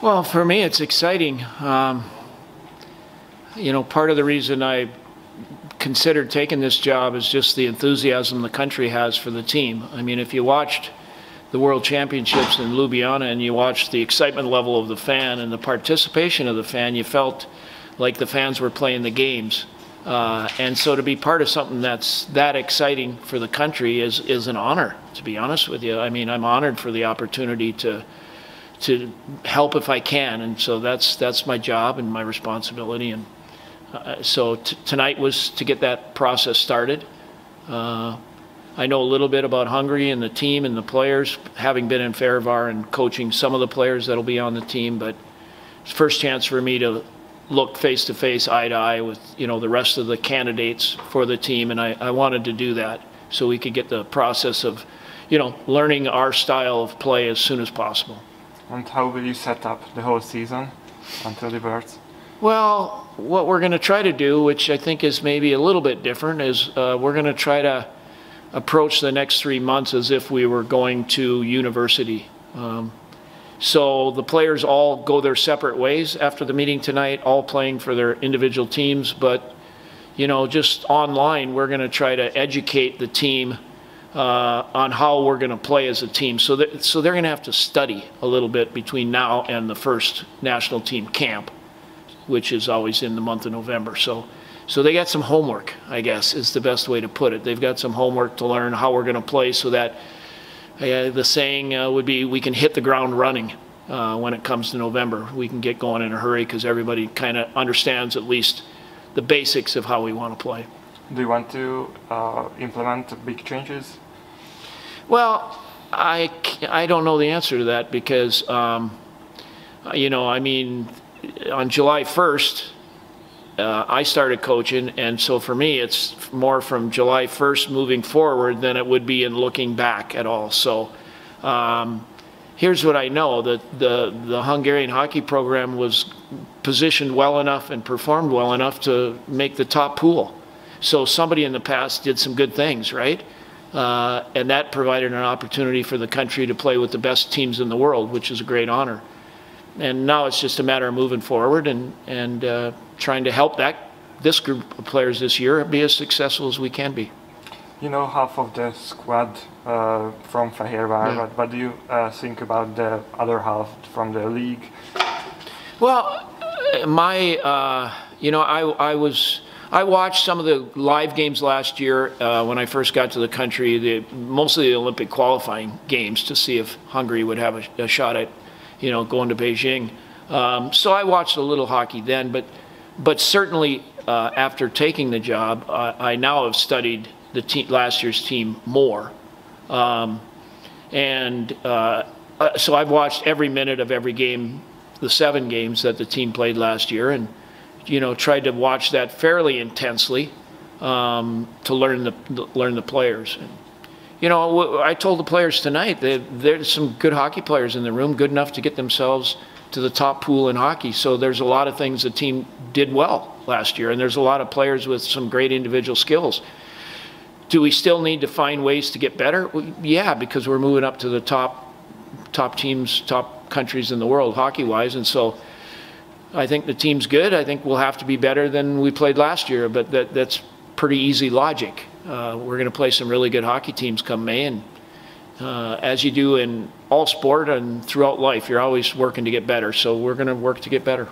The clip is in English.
Well, for me, it's exciting. You know, part of the reason I considered taking this job is just the enthusiasm the country has for the team. I mean, if you watched the World Championships in Ljubljana and you watched the excitement level of the fan and the participation of the fan, you felt like the fans were playing the games. And so to be part of something that's that exciting for the country is an honor, to be honest with you. I mean, I'm honored for the opportunity to help if I can, and so that's my job and my responsibility. And so tonight was to get that process started. I know a little bit about Hungary and the team and the players, having been in Fehérvár and coaching some of the players that'll be on the team, but it's the first chance for me to look face to face, eye to eye with, you know, the rest of the candidates for the team, and I wanted to do that so we could get the process of, you know, learning our style of play as soon as possible. And how will you set up the whole season until the birds? Well, what we're going to try to do, which I think is maybe a little bit different, is we're going to try to approach the next 3 months as if we were going to university. So the players all go their separate ways after the meeting tonight, all playing for their individual teams. But, you know, just online, we're going to try to educate the team on how we're going to play as a team. So they're going to have to study a little bit between now and the first national team camp, which is always in the month of November. So they got some homework, I guess, is the best way to put it. They've got some homework to learn how we're going to play so that the saying would be we can hit the ground running when it comes to November. We can get going in a hurry because everybody kind of understands at least the basics of how we want to play. Do you want to implement big changes? Well, I don't know the answer to that because, you know, I mean, on July 1st, I started coaching, and so for me, it's more from July 1st moving forward than it would be in looking back at all. So here's what I know, that the Hungarian hockey program was positioned well enough and performed well enough to make the top pool. So somebody in the past did some good things, right? And that provided an opportunity for the country to play with the best teams in the world, which is a great honor. And now it's just a matter of moving forward and trying to help this group of players this year be as successful as we can be. You know half of the squad from Fehérvár, Yeah. but what do you think about the other half from the league? Well, you know, I watched some of the live games last year when I first got to the country, mostly the Olympic qualifying games, to see if Hungary would have a shot at, you know, going to Beijing. So I watched a little hockey then, but certainly after taking the job, I now have studied the last year's team more. So I've watched every minute of every game, the 7 games that the team played last year, and, you know, tried to watch that fairly intensely to learn the players. And, you know, I told the players tonight that there's some good hockey players in the room, good enough to get themselves to the top pool in hockey. So there's a lot of things the team did well last year, and there's a lot of players with some great individual skills. Do we still need to find ways to get better? Well, yeah, because we're moving up to the top teams, top countries in the world hockey-wise, and so I think the team's good. I think we'll have to be better than we played last year, but that's pretty easy logic. We're going to play some really good hockey teams come May, and as you do in all sport and throughout life, you're always working to get better. So we're going to work to get better.